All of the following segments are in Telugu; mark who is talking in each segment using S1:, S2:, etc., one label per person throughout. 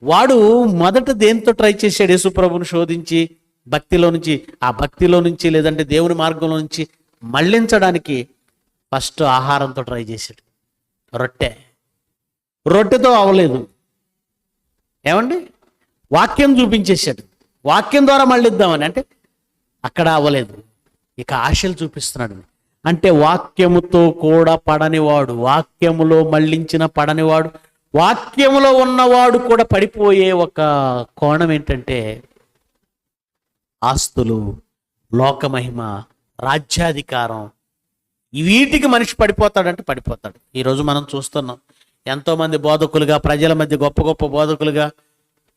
S1: వాడు మొదట దేంతో ట్రై చేశాడు? యేసుప్రభుని శోధించి ఆ భక్తిలో నుంచి లేదంటే దేవుని మార్గంలో నుంచి మళ్ళించడానికి ఫస్ట్ ఆహారంతో ట్రై చేశాడు. రొట్టెతో అవ్వలేదు. ఏమండి? వాక్యం చూపించేశాడు. వాక్యం ద్వారా మళ్ళిద్దామని, అంటే అక్కడ అవ్వలేదు. ఇక ఆశలు చూపిస్తున్నాడు. అంటే వాక్యముతో కూడా పడనివాడు, వాక్యములో మళ్ళించిన పడనివాడు, వాక్యములో ఉన్నవాడు కూడా పడిపోయే ఒక కోణం ఏంటంటే ఆస్తులు, లోకమహిమ, రాజ్యాధికారం, వీటికి మనిషి పడిపోతాడంటే పడిపోతాడు. ఈరోజు మనం చూస్తున్నాం ఎంతోమంది బోధకులుగా, ప్రజల మధ్య గొప్ప గొప్ప బోధకులుగా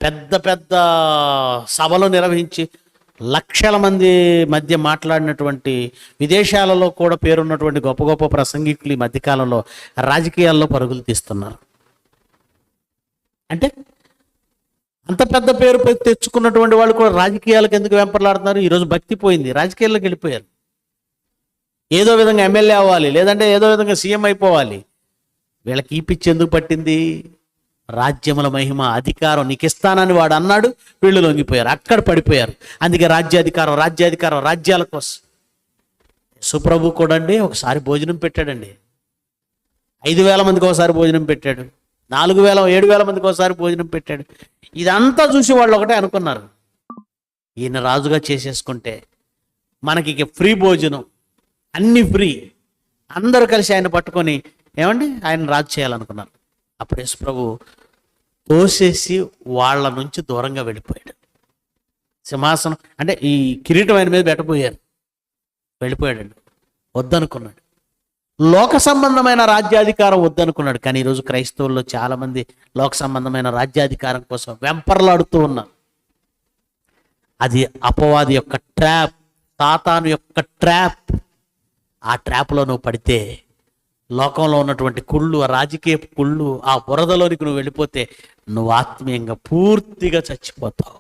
S1: పెద్ద పెద్ద సభలు నిర్వహించి లక్షల మంది మధ్య మాట్లాడినటువంటి, విదేశాలలో కూడా పేరున్నటువంటి గొప్ప గొప్ప ప్రసంగికులు ఈ మధ్యకాలంలో రాజకీయాల్లో పరుగులు తీస్తున్నారు. అంటే అంత పెద్ద పేరు తెచ్చుకున్నటువంటి వాళ్ళు కూడా రాజకీయాలకు ఎందుకు వెంపర్లాడుతున్నారు? ఈరోజు భక్తి పోయింది, రాజకీయాల్లోకి వెళ్ళిపోయారు. ఏదో విధంగా ఎమ్మెల్యే అవ్వాలి, లేదంటే ఏదో విధంగా సీఎం అయిపోవాలి. వీళ్ళకి ఈ పిచ్చి ఎందుకు పట్టింది? రాజ్యముల మహిమ, అధికారం నీకు ఇస్తానని వాడు అన్నాడు, వీళ్ళు లొంగిపోయారు, అక్కడ పడిపోయారు. అందుకే రాజ్యాధికారం, రాజ్యాల కోసం. సుప్రభు కూడా అండి ఒకసారి భోజనం పెట్టాడండి. 5,000 మందికి ఒకసారి భోజనం పెట్టాడు, 7,000 మందికి ఒకసారి భోజనం పెట్టాడు. ఇదంతా చూసి వాళ్ళు ఒకటే అనుకున్నారు, ఈయన రాజుగా చేసేసుకుంటే మనకి ఇక ఫ్రీ భోజనం, అన్ని ఫ్రీ, అందరూ కలిసి ఆయన పట్టుకొని ఏమండి ఆయన రాజు చేయాలనుకున్నారు. అప్పుడు యేసు ప్రభు తోసేసి వాళ్ళ నుంచి దూరంగా వెళ్ళిపోయాడు. సింహాసనం అంటే ఈ కిరీటం ఆయన మీద పెట్టబోయారు, వెళ్ళిపోయాడండి. వద్దనుకున్నాడు. లోక సంబంధమైన రాజ్యాధికారం వద్దనుకున్నాడు. కానీ ఈరోజు క్రైస్తవుల్లో చాలామంది లోక సంబంధమైన రాజ్యాధికారం కోసం వెంపర్లాడుతూ ఉన్నారు. అది అపవాది యొక్క ట్రాప్, సాతాను యొక్క ట్రాప్. ఆ ట్రాప్లో నువ్వు పడితే, లోకంలో ఉన్నటువంటి కుళ్ళు, ఆ రాజకీయ కుళ్ళు, ఆ బురదలోనికి నువ్వు వెళ్ళిపోతే నువ్వు ఆత్మీయంగా పూర్తిగా చచ్చిపోతావు.